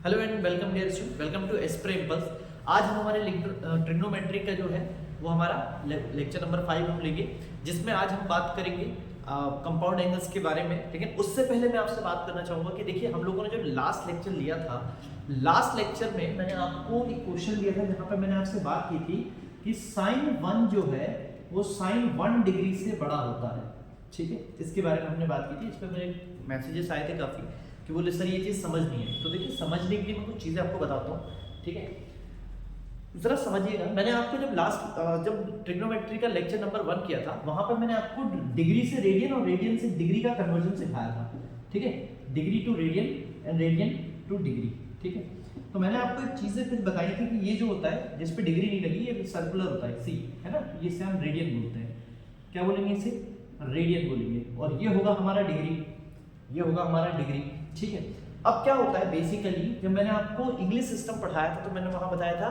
Hello and welcome dear student, welcome to Aspire Impulse. आज हम हमारे ट्रिग्नोमेट्री का जो है वो हमारा लेक्चर नंबर 5 हम लेंगे, जिसमें आज हम बात करेंगे कंपाउंड एंगल्स के बारे में। लेकिन उससे पहले मैं आपसे बात करना चाहूँगा कि देखिए, हम लोगों ने जो लास्ट लेक्चर लिया था, लास्ट लेक्चर में मैंने आपको एक क्वेश्चन दिया था जहाँ पर मैंने आपसे बात की थी कि sin 1 जो है वो sin 1 डिग्री से बड़ा होता है। ठीक है, इसके बारे में हमने बात की थी। इस पर मेरे मैसेजेस आए थे काफ़ी कि बोले सर ये चीज़ समझ नहीं है। तो देखिए, समझने के लिए मैं कुछ चीज़ें आपको बताता हूँ। ठीक है, जरा समझिएगा। मैंने आपको जब ट्रिग्नोमेट्री का लेक्चर नंबर 1 किया था, वहां पर मैंने आपको डिग्री से रेडियन और रेडियन से डिग्री का कन्वर्जन सिखाया था। ठीक है, degree to radian and radian to degree. ठीक है, तो मैंने आपको एक चीज़ें कुछ बताई थी कि ये जो होता है जिस पे डिग्री नहीं लगी, ये सर्कुलर होता है सी, है ना, ये से हम रेडियन बोलते हैं। क्या बोलेंगे इसे? रेडियन बोलेंगे। और ये होगा हमारा डिग्री, ये होगा हमारा डिग्री। ठीक है, अब क्या होता है बेसिकली, जब मैंने आपको इंग्लिश सिस्टम पढ़ाया था तो मैंने वहां बताया था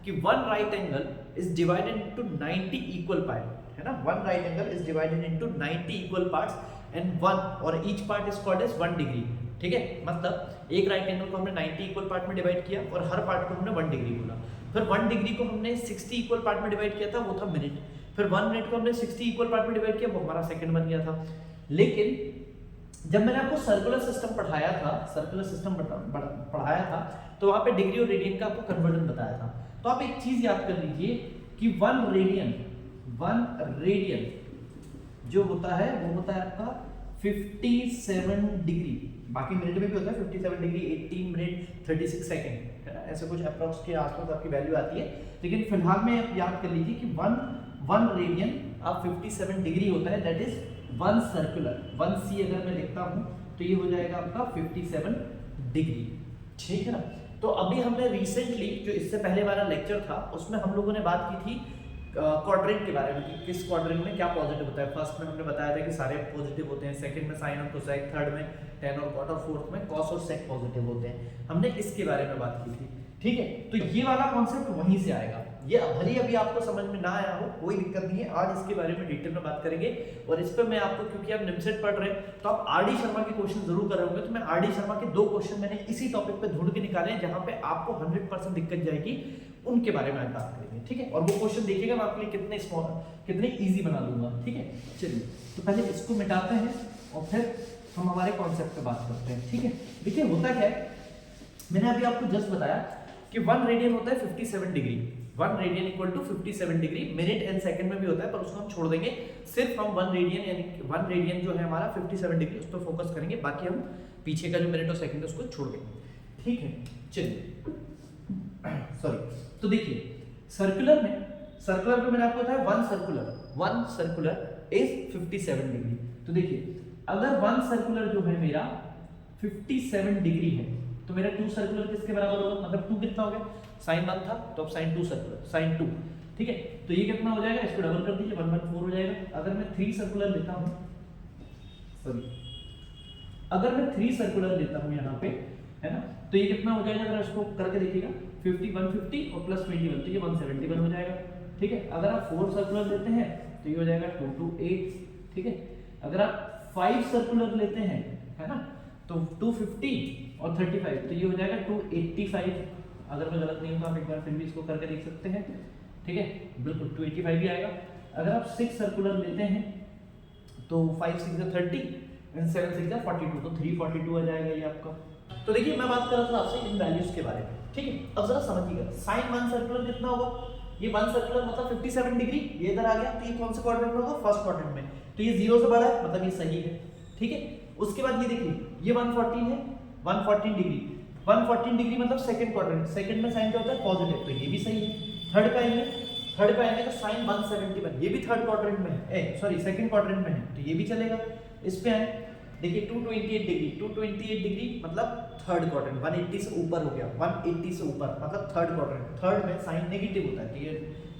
कि one right angle is divided into 90 equal part, है ना। One right angle is divided into 90 equal parts and one और each part is called as 1 degree. ठीक है, मतलब एक राइट एंगल को हमने 90 इक्वल पार्ट में डिवाइड किया और हर पार्ट को हमने 1 डिग्री बोला। फिर 1 डिग्री को हमने 60 इक्वल पार्ट में डिवाइड किया था, वो था मिनट। फिर 1 मिनट को हमने 60 इक्वल पार्ट में डिवाइड किया, वो हमारा सेकंड बन गया था। लेकिन जब मैंने आपको सर्कुलर सिस्टम पढ़ाया था, सर्कुलर सिस्टम पढ़ाया था, तो वहां पे डिग्री और रेडियन का आपको कन्वर्जन बताया था। तो आप एक चीज याद कर लीजिए कि 1 रेडियन जो होता है वो होता है आपका 57 डिग्री। बाकी मिनट में भी होता है 57 डिग्री, 18 मिनट 36 सेकंड, है ना। ऐसे कुछ अप्रॉक्स के आसपास आपकी वैल्यू आती है। लेकिन फिलहाल में आप याद कर लीजिए कि 1 रेडियन आप 57 डिग्री होता है, दैट इज 1 सर्कुलर। 1c अगर मैं लिखता हूं तो ये हो जाएगा आपका 57 डिग्री। ठीक है ना। तो अभी हमने रिसेंटली जो इससे पहले वाला लेक्चर था उसमें हम लोगों ने बात की थी क्वाड्रेंट के बारे में कि किस क्वाड्रेंट में क्या पॉजिटिव होता है। फर्स्ट में हमने बताया था कि सारे पॉजिटिव होते हैं, सेकंड में साइन और कोसेक, थर्ड में tan और cot और फोर्थ में cos और sec पॉजिटिव होते हैं। हमने इसके बारे में बात की थी। ठीक है, तो ये वाला कॉन्सेप्ट वहीं से आएगा। ये भले अभी आपको समझ में ना आया हो, कोई दिक्कत नहीं है, आज इसके बारे में डिटेल में बात करेंगे। और इस पर मैं आपको, क्योंकि आप निमसेट पढ़ रहे हैं तो आप आर डी शर्मा के क्वेश्चन जरूर कर रहे होंगे, तो मैं आर डी शर्मा के 2 क्वेश्चन मैंने इसी टॉपिक पे ढूंढ के निकाले हैं जहां पे आपको 100% दिक्कत जाएगी, उनके बारे में आज बात करेंगे। ठीक है, और वो क्वेश्चन देखिएगा, मैं आपके लिए कितने स्मॉल कितने इजी बना दूंगा। ठीक है, चलिए तो पहले इसको मिटाते हैं और फिर हम हमारे कॉन्सेप्ट पे बात करते हैं। ठीक है, देखिए होता क्या है, मैंने अभी आपको जस्ट बताया कि 1 रेडियन होता है 57 degree. 1 radian equal to 57 degree. Minute and second में भी होता है, पर उसको हम छोड़ देंगे। सिर्फ हम 1 रेडियन यानी 1 रेडियन जो है हमारा 57 डिग्री, उस पर फोकस करेंगे। बाकी हम पीछे का जो मिनट और सेकंड है उसको छोड़ देंगे। ठीक है, चलिए सॉरी। तो देखिए सर्कुलर में मैंने आपको बताया 1 सर्कुलर इज 57 डिग्री। तो देखिए, अगर 1 सर्कुलर जो है मेरा 57 डिग्री है तो मेरा 2 सर्कुलर किसके बराबर होगा? मतलब 2 कितना हो गया? sin 1 था तो अब sin 2 सर्कुलर, sin 2। ठीक है, तो ये कितना हो जाएगा? इसको डबल कर दीजिए, 1/4 हो जाएगा। अगर मैं 3 सर्कुलर लेता हूं, सॉरी, अगर मैं 3 सर्कुलर लेता हूं यहां पे, है ना, तो ये कितना हो जाएगा? अगर इसको करके देखिएगा 150 और प्लस 21 तो ये 171 हो जाएगा। ठीक है, अगर आप 4 सर्कुलर लेते हैं तो ये हो जाएगा 2 to 8। ठीक है, अगर आप 5 सर्कुलर लेते हैं, है ना, तो 250 और 35 तो ये हो जाएगा 285। अगर मैं गलत नहीं हूं तो आप एक बार फिर भी इसको करके देख सकते हैं। ठीक है, बिल्कुल 285 भी आएगा। अगर आप 6 सर्कुलर लेते हैं तो 5 6 जा 30 एंड 7 6 जा 42, तो 342 आ जाएगा ये आपका। तो देखिए, मैं बात कर रहा था आपसे इन वैल्यूज के बारे में। ठीक है, अब जरा समझिएगा, sin 1 सर्कुलर कितना होगा? ये 1 सर्कुलर मतलब 57 डिग्री, ये इधर आ गया, तो ये कौन से क्वाड्रेंट में होगा? फर्स्ट क्वाड्रेंट में। तो ये 0 से बड़ा है, मतलब ये सही है। ठीक है, उसके बाद ये देखिए, ये 114 है, 114 डिग्री। 114 डिग्री मतलब सेकंड क्वाड्रेंट, सेकंड में साइन क्या होता है? पॉजिटिव, तो ये भी सही है। थर्ड पे आएंगे तो साइन 171, ये भी थर्ड क्वाड्रेंट में है, सॉरी सेकंड क्वाड्रेंट में है, तो ये भी चलेगा। इस पे आए, देखिए 228 डिग्री मतलब थर्ड क्वाड्रेंट, 180 से ऊपर हो गया, 180 से ऊपर मतलब थर्ड क्वाड्रेंट। थर्ड में साइन नेगेटिव होता है, तो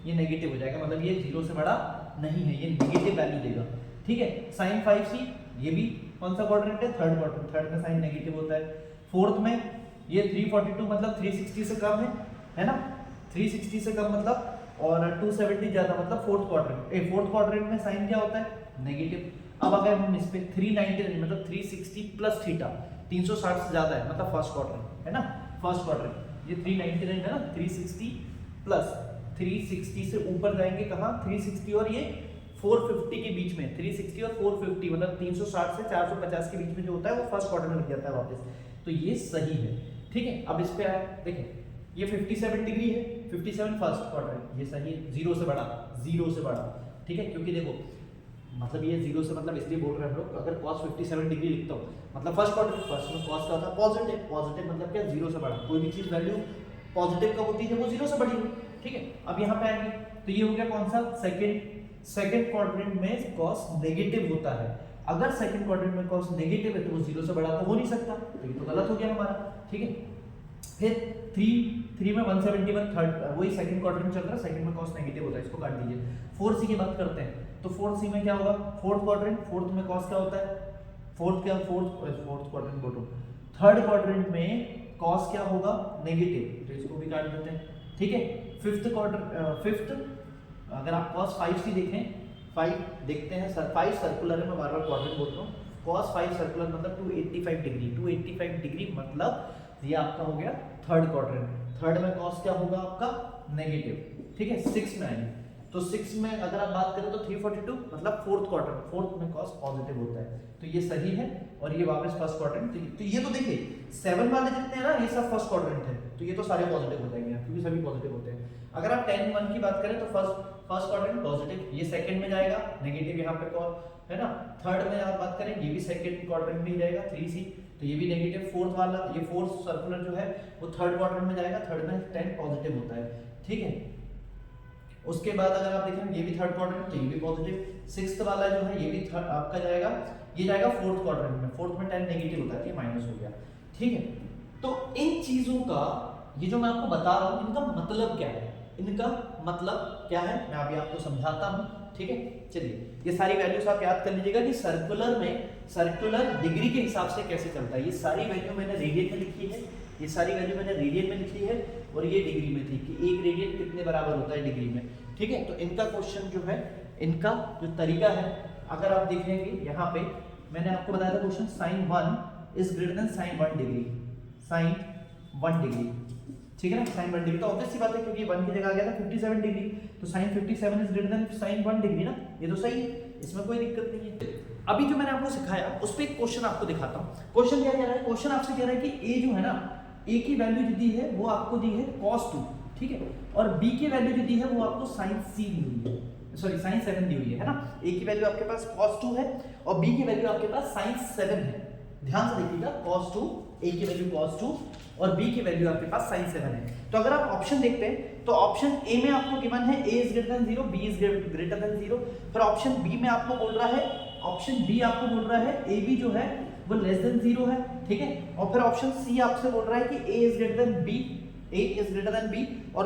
ये नेगेटिव हो जाएगा, मतलब ये 0 से बड़ा नहीं है, ये नेगेटिव वैल्यू देगा। ठीक है, साइन 5c, ये भी कौन सा क्वाड्रेंट है? थर्ड क्वाड्रेंट, थर्ड में साइन नेगेटिव होता है। फोर्थ में ये 342 मतलब 360 से कम है ना, 360 से कम मतलब, और 270 ज्यादा मतलब फोर्थ क्वाड्रेंट में साइन क्या होता है? नेगेटिव। अब अगर हम इस पे 390 मतलब 360 प्लस थीटा 360 से ज्यादा है मतलब फर्स्ट क्वाड्रेंट, है ना। फर्स्ट क्वाड्रेंट, ये 399 है ना, 360 प्लस 360 से ऊपर जाएंगे कहाँ, 360 और ये 450 के बीच में, 360 और 450 मतलब 360 से 450 के बीच में जो होता है वो फर्स्ट क्वाड्रेंट में लग जाता है वापस, तो ये सही है। ठीक है, अब इस पे आए, देखें ये 57 डिग्री है, 57 फर्स्ट क्वाड्रेंट, ये सही है, जीरो से बड़ा, जीरो से बड़ा। ठीक है, क्योंकि देखो मतलब ये जीरो से मतलब इसलिए बोल रहे हैं हम लोग, अगर cos 57 डिग्री लिखता हूँ मतलब फर्स्ट क्वाड्रेंट, फर्स्ट में cos का होता है पॉजिटिव, पॉजिटिव मतलब क्या, जीरो से बड़ा, कोई भी चीज वैल्यू पॉजिटिव कब होती है, वो जीरो से बड़ी हो। ठीक है, अब यहाँ पे आएंगे तो ये हो गया कौन सा, सेकंड क्वाड्रेंट में cos नेगेटिव होता है, अगर सेकंड क्वाड्रेंट में cos नेगेटिव है तो वो जीरो से बड़ा तो हो नहीं सकता, तो ये तो गलत हो गया हमारा। ठीक है, फिर 3 में 171 थर्ड, वही सेकंड क्वाड्रेंट चल रहा है, सेकंड में cos नेगेटिव होता है, इसको काट दीजिए। 4c की बात करते हैं, तो 4c में क्या होगा, फोर्थ क्वाड्रेंट, फोर्थ में cos क्या होता है, फोर्थ क्वाड्रेंट बोलो, थर्ड क्वाड्रेंट में cos क्या होगा, नेगेटिव, तो इसको भी काट देते हैं। ठीक है, फिफ्थ अगर आप cos 5c देखें, 5 देखते हैं, 5 सर्कुलर है, मैं बार बार क्वाड्रेंट बोल रहा हूँ, cos 5 सर्कुलर मतलब 285 डिग्री, 285 डिग्री मतलब ये आपका हो गया थर्ड क्वाड्रेंट, थर्ड में cos क्या होगा आपका, नेगेटिव। ठीक है, 6 में आएंगे तो 6 में अगर आप बात करें तो 342 मतलब फोर्थ क्वाड्रेंट, फोर्थ में cos पॉजिटिव होता है, तो ये सही है, और ये वापस फर्स्ट क्वाड्रेंट, तो ये तो देखिए 7 वाले जितने हैं ना ये सब फर्स्ट क्वाड्रेंट है, तो ये तो सारे पॉजिटिव हो जाएंगे क्योंकि सभी पॉजिटिव होते हैं। अगर आप 10 1 की बात करें तो फर्स्ट क्वाड्रेंट पॉजिटिव, ये सेकंड में जाएगा, नेगेटिव यहाँ पे cos है ना, थर्ड में आप बात करें ये भी सेकंड क्वाड्रेंट में ही जाएगा 3c, तो ये भी नेगेटिव, फोर्थ वाला ये फोर्थ सर्कुलर जो है वो थर्ड क्वाड्रेंट में जाएगा, थर्ड में 10 पॉजिटिव होता है। ठीक है, उसके बाद अगर आप देखें ये भी थर्ड क्वाड्रेंट, तो ये भी पॉजिटिव, सिक्स्थ वाला जो है ये भी आपका जाएगा, ये जाएगा फोर्थ क्वाड्रेंट में, फोर्थ में 10 नेगेटिव होता है, ये माइनस हो गया। ठीक है, तो इन चीजों का ये जो मैं आपको बता रहा हूँ इनका मतलब क्या है, इनका मतलब क्या है मैं अभी आपको समझाता हूँ। ठीक है, चलिए ये सारी वैल्यूज आप याद कर लीजिएगा कि सर्कुलर में, सर्कुलर डिग्री के हिसाब से कैसे चलता है। ये सारी वैल्यू मैंने रेडियन में लिखी है, ये सारी वैल्यू मैंने रेडियन में लिखी है, और ये डिग्री में थी कि एक रेडियन कितने बराबर होता है डिग्री में। ठीक है, तो इनका क्वेश्चन जो है, इनका जो तरीका है, अगर आप देखेंगे यहाँ पे मैंने आपको बताया था question sin 1 is greater than sin 1 degree, sin 1 degree. ठीक है ना, sin 1 डिग्री तो ऑब्वियस सी बात है क्योंकि 1 की जगह आ गया था 57 डिग्री, तो sin 57 is greater than sin 1 degree ना, ये तो सही है, इसमें कोई दिक्कत नहीं है। अभी जो मैंने आपको सिखाया उस पे एक क्वेश्चन आपको दिखाता हूँ। क्वेश्चन क्या कह रहा है, क्वेश्चन आपसे कह रहा है कि a जो है ना, a की वैल्यू जो दी है वो आपको दी है cos 2, ठीक है, और b की वैल्यू जो दी है वो आपको sin c दी हुई है, सॉरी sin 7 दी हुई है ना। a की वैल्यू आपके पास cos 2 है और b की वैल्यू आपके पास sin 7 है। ध्यान से देखिएगा, cos 2, a की वैल्यू cos 2 और b की वैल्यू आपके पास sin 7 है। तो अगर आप ऑप्शन देखते हैं तो ऑप्शन a में आपको गिवन है a is greater than 0, b is greater than 0, फिर ऑप्शन b में आपको बोल रहा है, ऑप्शन b आपको बोल रहा है a b जो है वो लेस देन 0 है, ठीक है, और फिर ऑप्शन c आपसे बोल रहा है कि a is greater than b, a is greater than b, और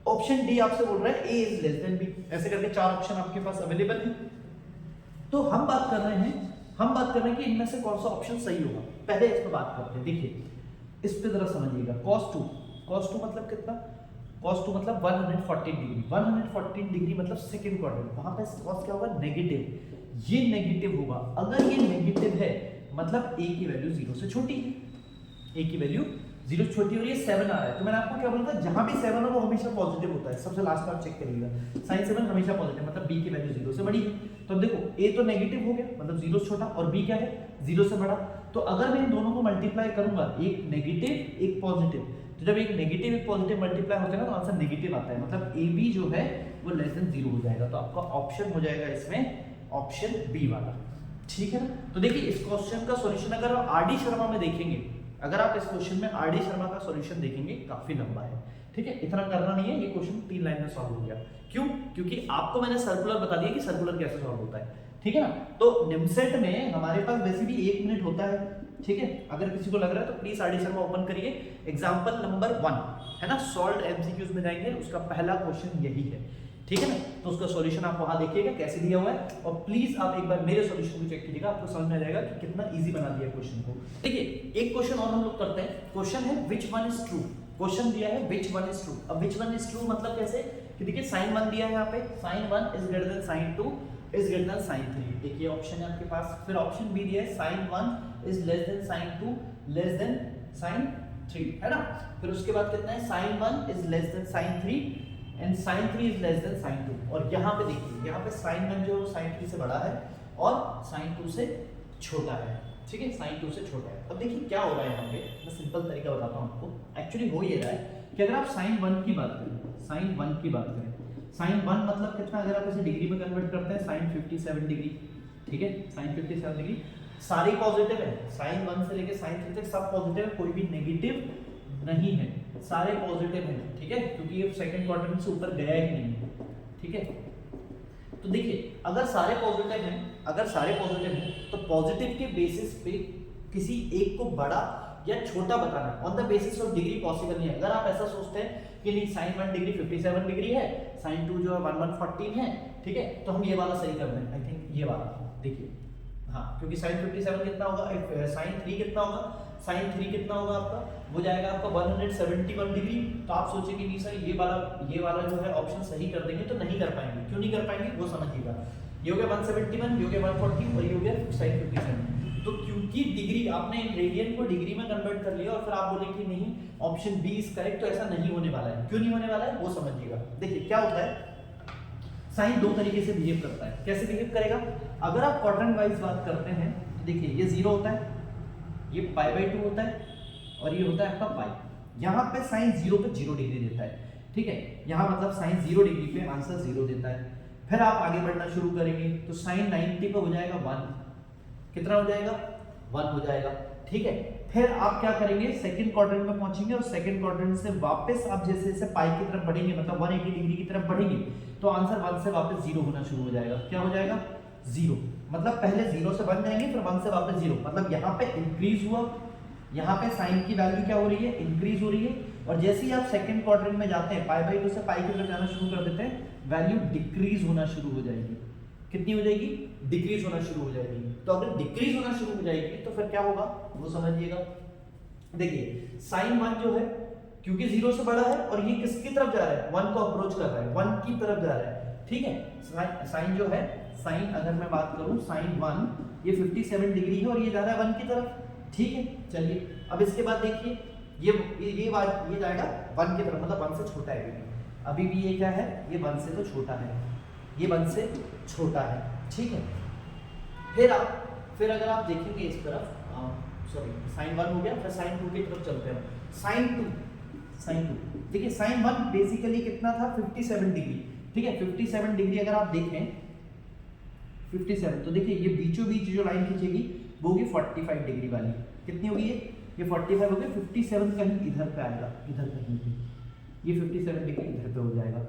ऑप्शन डी आपसे बोल रहा है a is less than b। ऐसे करके चार ऑप्शन आपके पास अवेलेबल है। तो हम बात कर रहे हैं कि इनमें से कौन सा ऑप्शन सही होगा। पहले इस पर बात करते हैं, देखिए इस पे जरा समझिएगा। cos 2 मतलब कितना, cos 2 मतलब 114 डिग्री, 114 डिग्री मतलब सेकंड क्वाड्रेंट, वहां पे cos क्या होगा, नेगेटिव, ये नेगेटिव होगा। अगर ये नेगेटिव है मतलब a की वैल्यू 0 से छोटी है, a की वैल्यू 0 छोटी और ये 7 आ रहा है, तो मैंने आपको क्या बोला था, जहां भी 7 हो वो हमेशा पॉजिटिव होता है। सबसे लास्ट में आप चेक करिएगा, sin 7 हमेशा पॉजिटिव मतलब b की वैल्यू 0 से बड़ी है। तो देखो a तो नेगेटिव हो गया मतलब 0 से छोटा, और b क्या है, 0 से बड़ा। तो अगर मैं इन दोनों को मल्टीप्लाई करूंगा, एक नेगेटिव एक पॉजिटिव, तो जब एक नेगेटिव एक पॉजिटिव मल्टीप्लाई होते हैं ना तो आंसर नेगेटिव आता है, मतलब ए बी जो है वो लेस देन 0 हो जाएगा। तो आपका ऑप्शन हो जाएगा इसमें ऑप्शन बी वाला, ठीक है ना। तो देखिए इस क्वेश्चन का सॉल्यूशन अगर आप आर डी शर्मा में देखेंगे, अगर आप इस क्वेश्चन में आर डी शर्मा का सॉल्यूशन देखेंगे काफी लंबा है, ठीक है, इतना करना नहीं है, ये क्वेश्चन 3 लाइन में सॉल्व हो गया। क्यों? क्योंकि आपको मैंने सर्कुलर बता दिया कि सर्कुलर कैसे सॉल्व होता है, ठीक है ना। तो निमसेट में हमारे पास वैसे भी 1 मिनट होता है, ठीक है। अगर किसी को लग रहा है तो please R D Sharma open करिए, एग्जाम्पल नंबर 1 है ना, सॉल्व एमसीक्यूज में जाएंगे, उसका पहला क्वेश्चन यही है, ठीक है ना। तो उसका सॉल्यूशन आप वहां देखिएगा कैसे दिया हुआ है, और प्लीज आप एक बार मेरे सॉल्यूशन को चेक कीजिएगा, आपको समझ में आ जाएगा कि कितना इजी बना दिया क्वेश्चन को। देखिए एक क्वेश्चन और हम लोग करते हैं, क्वेश्चन है which one is true, question दिया है विच वन इज ट्रू। अब विच वन इज ट्रू मतलब कैसे, कि देखिए sin 1 दिया है यहाँ पे, sin 1 is greater than sin 2 is greater than sin 3, एक ये ऑप्शन है आपके पास। फिर ऑप्शन बी दिया है sin 1 is less than sin 2 less than sin 3 है ना। फिर उसके बाद कितना है, sin 1 is less than sin 3 and sin 3 is less than sin 2। और यहाँ पे देखिए, यहाँ पे sin 1 जो sin 3 से बड़ा है और sin 2 से छोटा है, ठीक है, sin 2 से छोटा है। अब देखिए क्या हो रहा है यहाँ पे, मैं सिंपल तरीका बताता हूँ आपको। एक्चुअली हो ये रहा है कि अगर आप sin 1 की बात करें, sin 1 की बात करें, sin 1 मतलब कितना, अगर आप इसे डिग्री में कन्वर्ट करते हैं sin 57 डिग्री, ठीक है, sin 57 डिग्री, सारे पॉजिटिव है, sin 1 से लेके sin 3 तक सब पॉजिटिव है, कोई भी नेगेटिव नहीं है, सारे पॉजिटिव हैं, ठीक है, क्योंकि ये सेकंड क्वाड्रेंट से ऊपर गया ही नहीं है, ठीक है। तो देखिए अगर सारे पॉजिटिव हैं, अगर सारे पॉजिटिव हैं तो पॉजिटिव के बेसिस पे किसी एक को बड़ा या छोटा बताना on the basis of degree possible नहीं है। अगर आप ऐसा सोचते हैं कि नहीं sin 1 डिग्री 57 डिग्री है, sin 2 जो है 1114 है, ठीक है, तो हम ये वाला सही कर दें, आई थिंक ये वाला देखिए, हाँ, क्योंकि sin 57 कितना होगा, sin 3 कितना होगा, sin 3 कितना होगा आपका, वो जाएगा आपका 171 डिग्री। तो आप सोचेंगे नहीं सर ये वाला जो है ऑप्शन सही कर देंगे, तो नहीं कर पाएंगे। क्यों नहीं कर पाएंगे वो समझिएगा, ये हो गया 171, ये हो गया 140 और ये हो गया sin 57। तो क्योंकि डिग्री आपने रेडियन को डिग्री में कन्वर्ट कर लिया और फिर आप बोले कि नहीं ऑप्शन बी इज करेक्ट, तो ऐसा नहीं होने वाला है। क्यों नहीं होने वाला है वो समझिएगा। देखिए क्या होता है, साइन दो तरीके से बिहेव करता है। कैसे बिहेव करेगा, अगर आप क्वाड्रेंट वाइज बात करते हैं तो देखिए ये 0 होता है, ये π/2 होता है और ये होता है आपका पाई। यहाँ पे साइन 0 पे 0 डिग्री देता है, ठीक है, यहाँ मतलब साइन 0 डिग्री पे आंसर 0 देता है। फिर आप आगे बढ़ना शुरू करेंगे तो साइन 90 पे हो जाएगा 1, कितना हो जाएगा 1 हो जाएगा, ठीक है। फिर आप क्या करेंगे, सेकंड क्वाड्रेंट में पहुंचेंगे और सेकंड क्वाड्रेंट से वापस आप जैसे जैसे पाई की तरफ बढ़ेंगे, मतलब 180 डिग्री की तरफ बढ़ेंगे, तो आंसर 1 से वापस 0 होना शुरू हो जाएगा। क्या हो जाएगा 0, मतलब पहले 0 से 1 जाएंगे फिर 1 से वापस 0, मतलब यहाँ पे इंक्रीज हुआ, यहाँ पे साइन की वैल्यू क्या हो रही है, इंक्रीज हो रही है। और जैसे ही आप सेकंड क्वाड्रेंट में जाते हैं π/2 से पाई की तरफ जाना शुरू कर देते हैं, वैल्यू डिक्रीज होना शुरू हो जाएगी। कितनी हो जाएगी, डिक्रीज होना शुरू हो जाएगी। तो अगर डिक्रीज होना शुरू हो जाएगी तो फिर क्या होगा वो समझिएगा। देखिए साइन 1 जो है क्योंकि 0 से बड़ा है और ये किसकी तरफ जा रहा है, 1 को अप्रोच कर रहा है, 1 की तरफ जा रहा है, ठीक है। साइन जो है, साइन अगर मैं बात करूं साइन 1 ये 57 डिग्री है और ये जा रहा है 1 की तरफ, ठीक है। चलिए अब इसके बाद देखिए ये जाएगा 1 की तरफ, मतलब 1 से छोटा है, अभी भी ये क्या है, ये 1 से तो छोटा है, ये 1 से छोटा है, ठीक है। फिर अगर आप देखेंगे इस तरफ, सॉरी साइन 1 हो गया, फिर साइन 2 की तरफ चलते हैं। साइन 2 देखिए साइन 1 बेसिकली कितना था 57 डिग्री, ठीक है। 57 डिग्री अगर आप देखें 57, तो देखिए ये बीचों बीच जो लाइन खींचेगी वो होगी 45 डिग्री वाली, कितनी होगी ये 45 हो गई। 57 कहीं इधर पे आएगा, इधर कहीं पे, ये 57 डिग्री इधर पे हो जाएगा,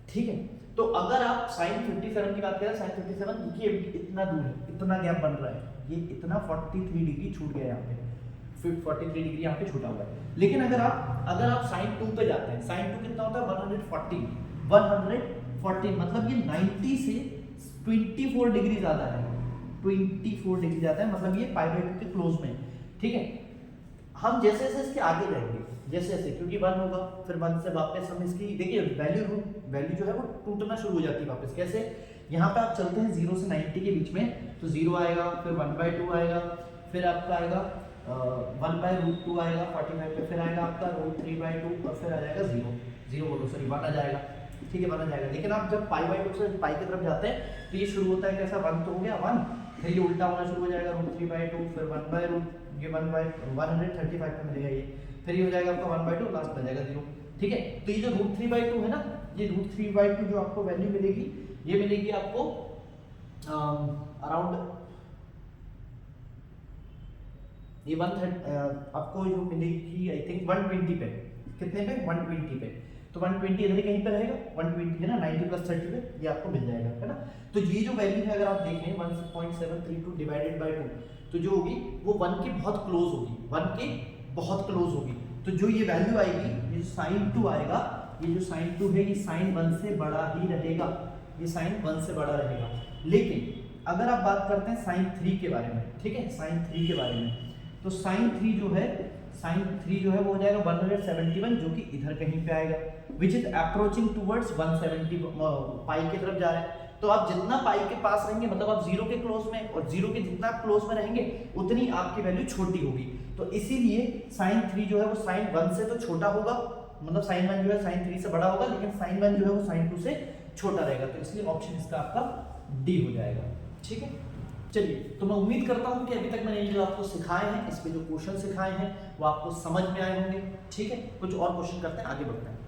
ठीक है। तो अगर आप साइन 57 की बात करें, साइन 57 देखिए इतना दूर है, इतना गैप बन रहा है, ये इतना 43 डिग्री छूट गया यहाँ पे, फिर 43 डिग्री यहाँ पे छूटा हुआ है। लेकिन अगर आप साइन 2 पे जाते हैं, साइन 2 कितना होता है 140, मतलब ये 90 से 24 डिग्री ज्यादा है, 24 डिग्री ज्यादा है, मतलब ये π/2 के क्लोज में, ठीक है। हम जैसे जैसे इसके आगे जाएंगे, जैसे जैसे, क्योंकि 1 होगा फिर 1 से वापस हम इसकी देखिए वैल्यू जो है वो टूटना शुरू हो जाती है वापस। कैसे, यहाँ पे आप चलते हैं 0 से 90 के बीच में, तो 0 आएगा, फिर 1/2 आएगा, फिर आपका आएगा 1/√2 आएगा 45 पे, फिर आएगा आपका √3/2 और फिर आ जाएगा 1 आ जाएगा, ठीक है, 1 आ जाएगा। लेकिन आप जब π/2 से पाई की तरफ जाते हैं तो ये शुरू होता है कैसा, 1 तो हो गया 1, फिर ये उल्टा होना शुरू हो जाएगा √3/2, फिर 1/135 पे मिलेगा ये, फिर ये हो जाएगा आपका 1/2, लास्ट में जाएगा 0, ठीक है। तो ये जो √3/2 है ना, ये √3/2 जो आपको वैल्यू मिलेगी, ये मिलेगी आपको अराउंड ये 130 आपको जो मिलेगी आई थिंक 120 पे, कितने पे 120 पे, तो 120 इधर कहीं पे रहेगा, 120 है ना, 90 + 30 पे ये आपको मिल जाएगा, है ना। तो ये जो वैल्यू है अगर आप देखें 1.732 डिवाइडेड बाय 2, तो जो होगी वो 1 के बहुत क्लोज होगी, 1 के बहुत क्लोज होगी। तो जो ये वैल्यू आएगी, ये जो साइन 2 आएगा, ये जो साइन 2 है ये साइन 1 से बड़ा ही रहेगा, ये साइन 1 से बड़ा रहेगा। लेकिन अगर आप बात करते हैं साइन 3 के बारे में, ठीक है, साइन 3 के बारे में, तो साइन 3 जो है वो हो जाएगा 171, जो कि इधर कहीं पे आएगा, विच इज अप्रोचिंग टूवर्ड्स 170, पाई की तरफ जा रहा है। तो आप जितना पाई के पास रहेंगे, मतलब आप 0 के क्लोज में, और 0 के जितना आप क्लोज में रहेंगे उतनी आपकी वैल्यू छोटी होगी। तो इसीलिए साइन 3 जो है वो साइन 1 से तो छोटा होगा, मतलब साइन 1 जो है साइन 3 से बड़ा होगा, लेकिन साइन 1 जो है वो साइन 2 से छोटा रहेगा, तो इसलिए ऑप्शन इसका आपका डी हो जाएगा। ठीक है, चलिए, तो मैं उम्मीद करता हूं कि अभी तक मैंने जो आपको सिखाए हैं, इस पे जो क्वेश्चन सिखाए हैं वो आपको समझ में आए होंगे। ठीक है, कुछ और क्वेश्चन करते हैं, आगे बढ़ते हैं।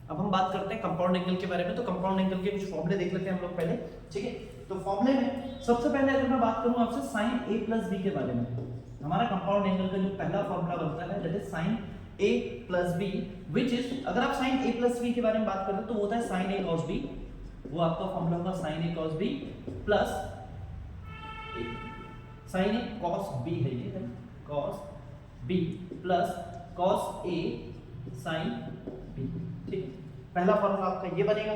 अब हम बात करते हैं कंपाउंड एंगल के बारे में। तो कंपाउंड एंगल के कुछ फॉर्मूले देख लेते हैं हम लोग पहले। ठीक है, तो फॉर्मूले में सबसे पहले अगर मैं बात करूं आपसे साइन a प्लस b के बारे में, हमारा कंपाउंड एंगल का जो पहला फॉर्मूला बनता है that is sine a plus b, which is, अगर आप साइन a प्लस b के बारे में बात करते हैं तो वो होता है साइन a cos b, वो आपका फॉर्मूला होगा sine a cos b plus sine a cos b है, ये cos b plus cos a sin b। ठीक, पहला फॉर्मूला आपका ये बनेगा।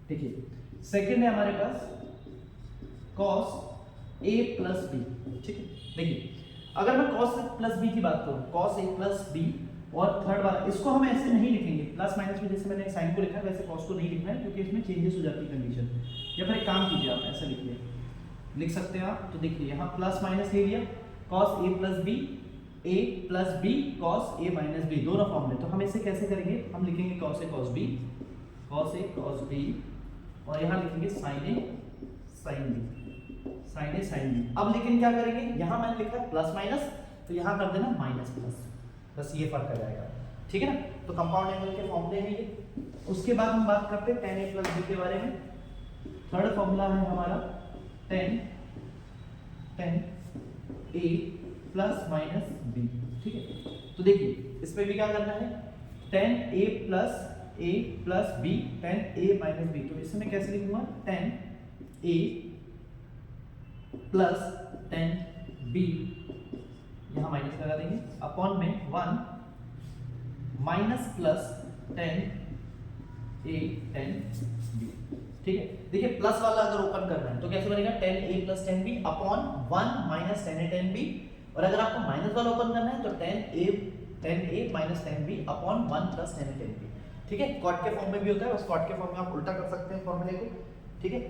देखिए, सेकंड है हमारे पास cos a प्लस b। ठीक है, देखिए अगर मैं cos a प्लस b की बात करूं, cos a प्लस b, और थर्ड वाला इसको हम ऐसे नहीं लिखेंगे प्लस माइनस में, जैसे मैंने साइन को लिखा है वैसे cos को नहीं लिखना है, क्योंकि इसमें चेंजेस हो जाती है कंडीशन। या फिर एक काम कीजिए, आप ऐसा लिखिए, लिख सकते हैं आप। तो देखिए यहाँ प्लस माइनस ले लिया, cos a plus b, a plus b cos a minus b, दोनों फॉर्मूले। तो हम इसे कैसे करेंगे, हम लिखेंगे cos a cos b, cos a cos b, और यहाँ लिखेंगे sin a sin b, sin a sin b। अब लेकिन क्या करेंगे, यहाँ मैंने लिखा है प्लस माइनस, तो यहाँ कर देना माइनस प्लस, बस ये फर्क आ जाएगा। ठीक है ना, तो कंपाउंड एंगल के फॉर्मूले हैं ये। उसके बाद हम बात करते हैं tan a प्लस b के बारे में। थर्ड फॉर्मूला है हमारा tan a plus minus b। ठीक है, तो देखिए इस पे भी क्या करना है, tan a plus b, tan a minus b। तो इसे मैं कैसे लिखूंगा, tan a plus tan b, यहाँ माइनस लगा देंगे, अपॉन में 1 minus plus tan a tan b। ठीक है, देखिए प्लस वाला अगर ओपन करना है तो कैसे बनेगा, tan a plus tan b upon 1 minus tan a tan b, और अगर आपको माइनस वाला ओपन करना है तो tan a minus tan b upon 1 plus tan a tan b। ठीक है, कॉट के फॉर्म में भी होता है, बस कॉट के फॉर्म में आप उल्टा कर सकते हैं फॉर्मूले को। ठीक है,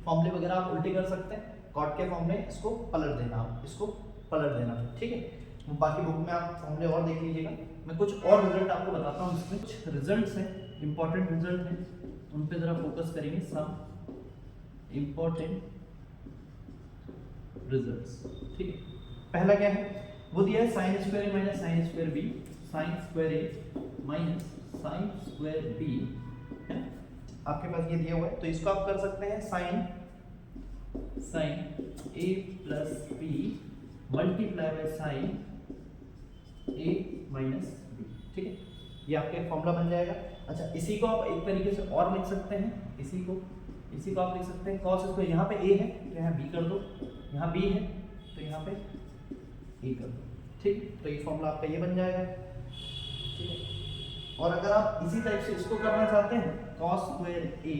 फॉर्मूले वगैरह आप उल्टे कर सकते हैं, कॉट के फॉर्म में इसको पलट देना, आप इसको पलट देना। ठीक है, बाकी बुक में आप फॉर्मूले और देख लीजिएगा। मैं कुछ और रिजल्ट आपको बताता हूँ, इसमें कुछ रिजल्ट्स हैं, इंपॉर्टेंट रिजल्ट हैं, उन पे जरा फोकस करेंगे। Some important results. ठीक है, पहला क्या है, वो दिया है sine square A minus sine square B, sine square A minus sine square B, है ना, आपके पास ये दिया हुआ है। तो इसको आप कर सकते हैं sine A plus B multiply by sine A minus B. ठीक है, ये आपका फॉर्मूला बन जाएगा। अच्छा, इसी को आप एक तरीके से और लिख सकते हैं, इसी को आप लिख सकते हैं cos स्क्वायर, यहाँ पे a है तो यहाँ b कर दो, यहाँ b है तो यहाँ पे a कर दो। ठीक, तो ये फॉर्मूला आपका ये बन जाएगा। ठीक है, और अगर आप इसी टाइप से इसको करना चाहते हैं, cos square a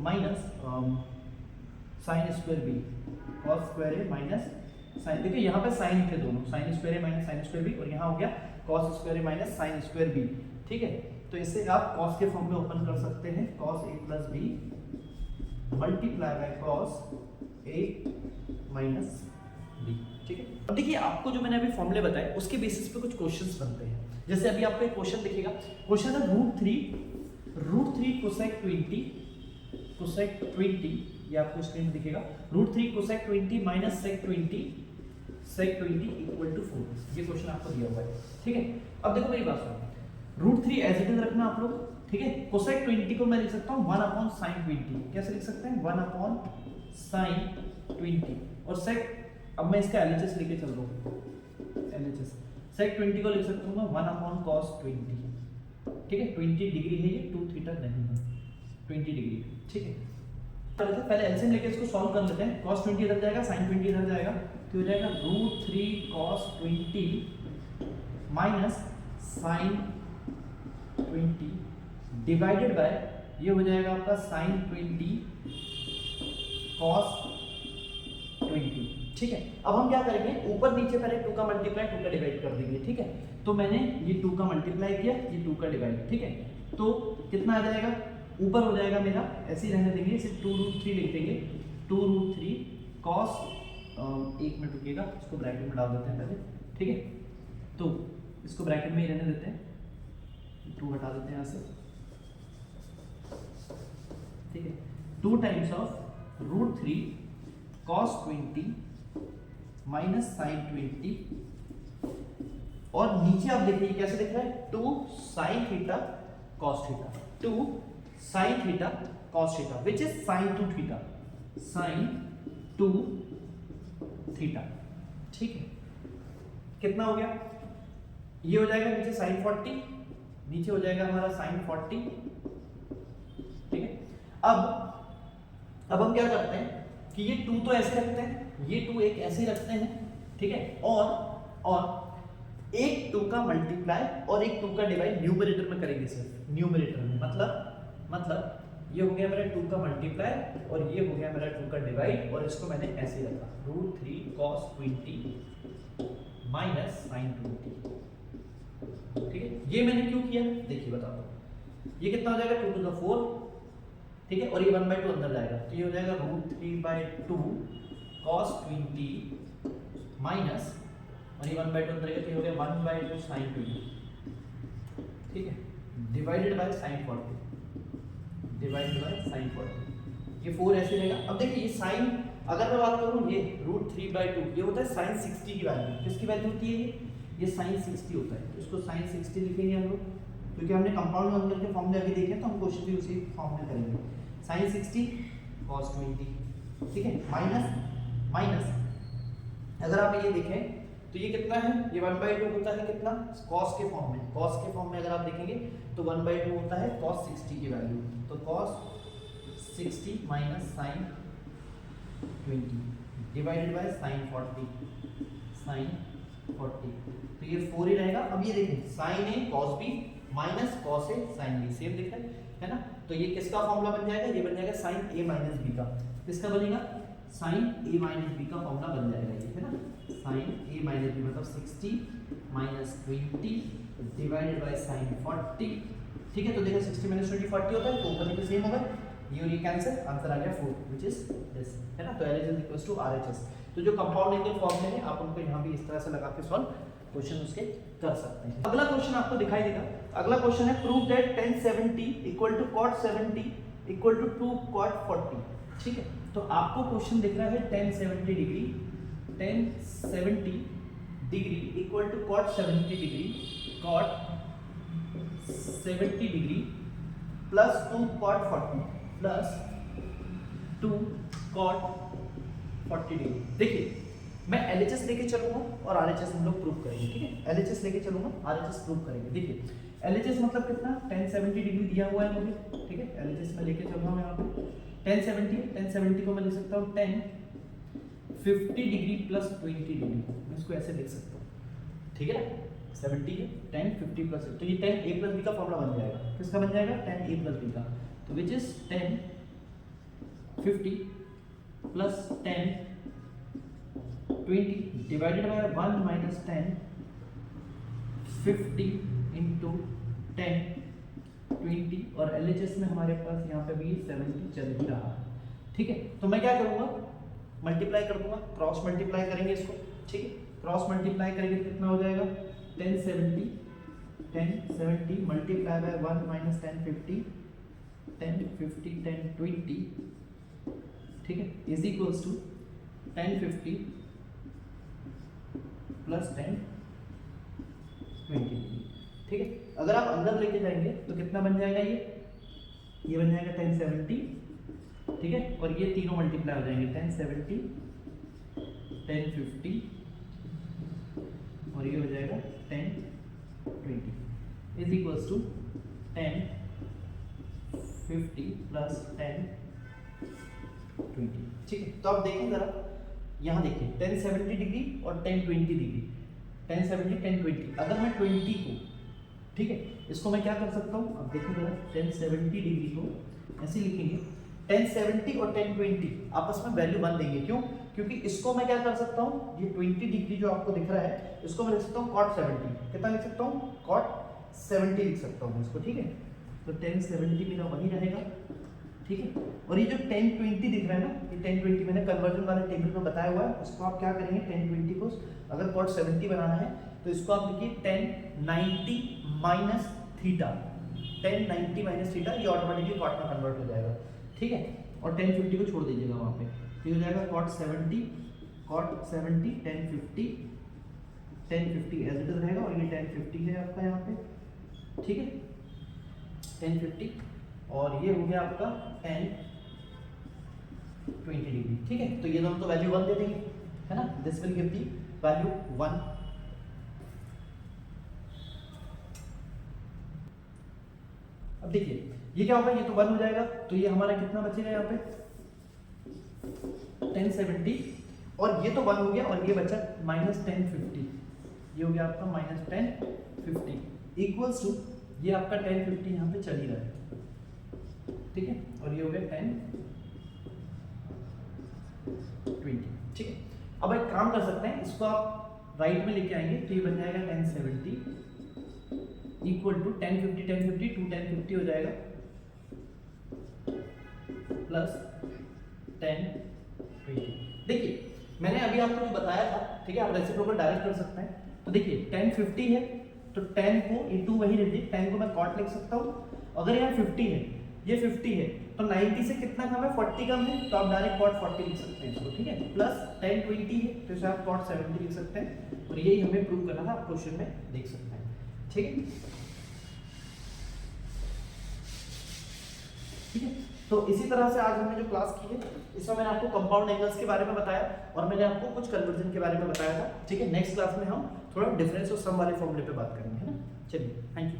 minus sine square b, cos square a minus sine, देखिए यहाँ पे साइन थे दोनों, sine square a minus sine square b, और यहाँ हो गया cos square a minus sine square b। ठीक है, तो इससे आप cos के फॉर्म में ओपन कर सकते हैं, cos a plus b multiply by cos a minus b। ठीक है, अब देखिए आपको जो मैंने अभी फॉर्मूले बताए उसके बेसिस पे कुछ क्वेश्चंस बनते हैं। जैसे अभी आपको एक क्वेश्चन दिखेगा, क्वेश्चन है √3 कोसेक 20, ये आपको स्क्रीन दिखेगा, √3 cosec 20 minus sec 20 equal to 4। ये क्वेश्चन आपको दिया हुआ है। ठीक है, अब देखो मेरी बात सुनो, √3 एज इट इज रखना आप लोग। ठीक है, कोसेक 20 को मैं लिख सकता हूँ 1 अपॉन साइन 20, कैसे लिख सकते हैं, 1 अपॉन साइन 20, और सेक, अब मैं इसका एलएचएस लेके चल रहा हूँ, एलएचएस सेक 20 को लिख सकता हूँ मैं 1 अपॉन cos 20। ठीक है, 20 डिग्री है ये, 2 थीटा नहीं है, 20 डिग्री। ठीक है, पहले एलसीएम लेके इसको सॉल्व कर लेते हैं। cos 20 इधर जाएगा, sin 20 इधर जाएगा, तो हो जाएगा √3 cos 20 minus sin 20 divided by, ये हो जाएगा आपका sin 20 cos 20। ठीक है, अब हम क्या करेंगे, ऊपर नीचे पहले 2 का मल्टीप्लाई 2 का डिवाइड कर देंगे। ठीक है, तो मैंने ये 2 का मल्टीप्लाई किया, ये 2 का डिवाइड। ठीक है, तो कितना आ जाएगा, ऊपर हो जाएगा मेरा, ऐसे ही रहने देंगे, इसे 2√3 लिख देंगे, 2√3 cos, 1 मिनट रुकिएगा, इसको ब्रैकेट में डाल देते हैं पहले। ठीक है, तो इसको ब्रैकेट में ही रहने देते हैं, 2 हटा देते हैं यहाँ से, ठीक है। 2 times of √3 cos 20 minus sin 20, और नीचे आप देखिए कैसे दिख रहा है, 2 sin theta cos theta, 2 sin theta cos theta, which is sin 2 theta, sin 2 theta, ठीक है। कितना हो गया, ये हो जाएगा नीचे sin 40, नीचे हो जाएगा हमारा sin 40, ठीक है। अब हम क्या करते हैं कि ये 2 तो ऐसे रखते हैं, ये 2 एक ऐसे ही रखते हैं, ठीक है, और एक 2 का मल्टीप्लाई और एक 2 का डिवाइड न्यूमरेटर में करेंगे, सिर्फ न्यूमरेटर में, मतलब ये हो गया मेरा 2 का मल्टीप्लाई और ये हो गया मेरा 2 का डिवाइड, और इसको मैंने ऐसे रखा √3 cos 20 माइनस sin 20, ठीक है। ये मैंने क्यों किया देखिए बताता हूँ, ये कितना हो जाएगा 2 to the 4, ठीक है, और ये 1/2 अंदर जाएगा, तो ये हो जाएगा √3/2 cos 20 माइनस, और ये 1/2 अंदर गया, तो ये हो गया 1/2 sin 20, ठीक है, divided by sin 40, divided by sin 40, ये 4 ऐसे रहेगा। अब देखिए ये sin, अगर मैं बात करूँ ये √3/2, ये होता है sin 60 की वैल्यू, किसकी वैल्यू होती है ये sin 60 होता है, तो इसको sin 60 लिखेंगे हम लोग, क्योंकि हमने कंपाउंड नंबर के फॉर्म में अभी देखे, तो हम क्वेश्चन भी उसी फॉर्म में करेंगे, sin 60 cos 20, ठीक है, माइनस अगर आप ये देखें तो ये कितना है, ये 1/2 होता है कितना, cos के फॉर्म में, cos के फॉर्म में अगर आप देखेंगे तो 1/2 होता है cos 60 की वैल्यू, तो cos 60 minus sin 20 divided by sin 40, तो ये 4 ही रहेगा। अब ये देखें sin a cos b minus cos a sin b, same दिख रहा है ना, तो ये किसका फॉर्मूला बन जाएगा, ये बन जाएगा sin a माइनस b का, किसका बनेगा, sin a माइनस b का फॉर्मूला बन जाएगा ये, है ना, sin a माइनस b मतलब 60 माइनस 20 डिवाइडेड बाय sin 40, ठीक है। तो देखो 60 माइनस 20 40 होता है, तो ऊपर नीचे सेम होगा, ये और ये कैंसिल, आंसर आ गया 4, व्हिच इज दिस, है ना। तो LHS इक्वल्स टू RHS, तो जो कंपाउंड एंगल फॉर्मूले हैं आप उनको यहाँ भी इस तरह से लगा के सॉल्व क्वेश्चन उसके कर सकते हैं। अगला क्वेश्चन आपको दिखाई देगा, अगला क्वेश्चन है prove that tan 70 equal to cot 70 equal to 2 cot 40, ठीक है। तो आपको क्वेश्चन दिख रहा है tan 70 degree equal to cot 70 degree, cot 70 degree plus 2 cot 40 plus 2 cot 40 degree. देखिए मैं LHS लेके चलूंगा और RHS हम लोग प्रूव करेंगे, ठीक है, LHS लेके चलूंगा, RHS प्रूव करेंगे। देखिए LHS मतलब कितना, tan 70 डिग्री दिया हुआ है मुझे, ठीक है, LHS में लेके चल रहा हूँ यहाँ पे, tan 70 को मैं लिख सकता हूँ tan 50 डिग्री प्लस 20 डिग्री, मैं इसको ऐसे लिख सकता हूँ, ठीक है ना, 70 है tan 50 प्लस, तो ये tan a प्लस b का फॉर्मूला बन जाएगा, किसका बन जाएगा, tan a प्लस b का, तो which is tan 50 plus tan 20 divided by 1 minus tan 50 into tan 20, और LHS में हमारे पास यहाँ पे भी 70 चल ही रहा है, ठीक है। तो मैं क्या करूँगा, मल्टीप्लाई कर दूंगा, क्रॉस मल्टीप्लाई करेंगे इसको, ठीक है, क्रॉस मल्टीप्लाई करेंगे तो कितना हो जाएगा, tan 70 multiply by 1 minus tan 50 tan 20, ठीक है, is equals to tan 50 plus tan 20, ठीक है। अगर आप अंदर लेके जाएंगे तो कितना बन जाएगा, ये बन जाएगा tan 70, ठीक है, और ये तीनों मल्टीप्लाई हो जाएंगे, tan 70 tan 50 और ये हो जाएगा tan 20 is equals to tan 50 plus tan 20, ठीक है। तो आप देखें जरा, यहाँ देखिए tan 70 डिग्री और tan 20 डिग्री, tan 70 tan 20, अगर मैं 20 को, ठीक है, इसको मैं क्या कर सकता हूँ, अब देखिए जरा, tan 70 डिग्री को ऐसे लिखेंगे, tan 70 और tan 20 आपस में वैल्यू 1 देंगे, क्यों, क्योंकि इसको मैं क्या कर सकता हूँ, ये 20 डिग्री जो आपको दिख रहा है, इसको मैं लिख सकता हूँ cot 70, कितना लिख सकता हूँ, cot 70 लिख सकता हूँ इसको, ठीक है। तो tan 70 मेरा वही रहेगा, ठीक है। और ये जो 1020 दिख रहा है ना, ये 1020 मैंने कन्वर्जन वाले टेबल में बताया हुआ है, उसको आप क्या करेंगे 1020 को अगर cot 70 बनाना है तो इसको आप लिखिए 1090 माइनस थीटा, 1090 माइनस थीटा, ये ऑटोमेटिकली cot में कन्वर्ट हो जाएगा, ठीक है। और 1050 को छोड़ दीजिएगा वहाँ पे, तो हो जाएगा cot 70 1050 1050 एज इट इज रहेगा, और ये 1050 है आपका यहाँ पे, ठीक है 1050, और ये हो गया आपका 1020 डिग्री, ठीक है। तो ये दोनों तो वैल्यू 1 दे देंगे, है ना, this will give the value 1। अब देखिए ये क्या होगा, ये तो 1 हो जाएगा, तो ये हमारा कितना बचेगा यहाँ पे 1070, और ये तो 1 हो गया, और ये बचा -1050, ये हो गया आपका -1050 इक्वल्स टू, ये आपका 1050 यहाँ पे चल ही रहा है, ठीक है, और ये हो गया 1020, ठीक है। अब एक काम कर सकते हैं, इसको आप राइट में लेके आएंगे तो ये बन जाएगा 1070 इक्वल टू 1050 1050 टू 1050 हो जाएगा प्लस 1020। देखिए मैंने अभी आपको जो बताया था, ठीक है, आप रेसिप्रोकल डायरेक्ट कर सकते हैं। तो देखिए 1050 है तो 10 को ये 2 वही रहती है, 10 को मैं कॉट लिख सकता हूँ। अगर यहाँ 50 है, ये 50 है, तो 90 से कितना कम है 40 कम है, तो आप डायरेक्ट कॉट 40 लिख सकते हैं इसको, ठीक है। प्लस 1020 है तो इसे आप कॉट 70 लिख सकते हैं, और यही हमें प्रूव करना था, आप क्वेश्चन में देख सकते हैं, ठीक है। ठीक है, तो इसी तरह से आज हमने जो क्लास की है, इसमें मैंने आपको कंपाउंड एंगल्स के बारे में बताया, और मैंने आपको कुछ कन्वर्जन के बारे में बताया था, ठीक है। नेक्स्ट क्लास में हम थोड़ा डिफरेंस और सम वाले फॉर्मूले पे बात करेंगे, है ना। चलिए, थैंक यू।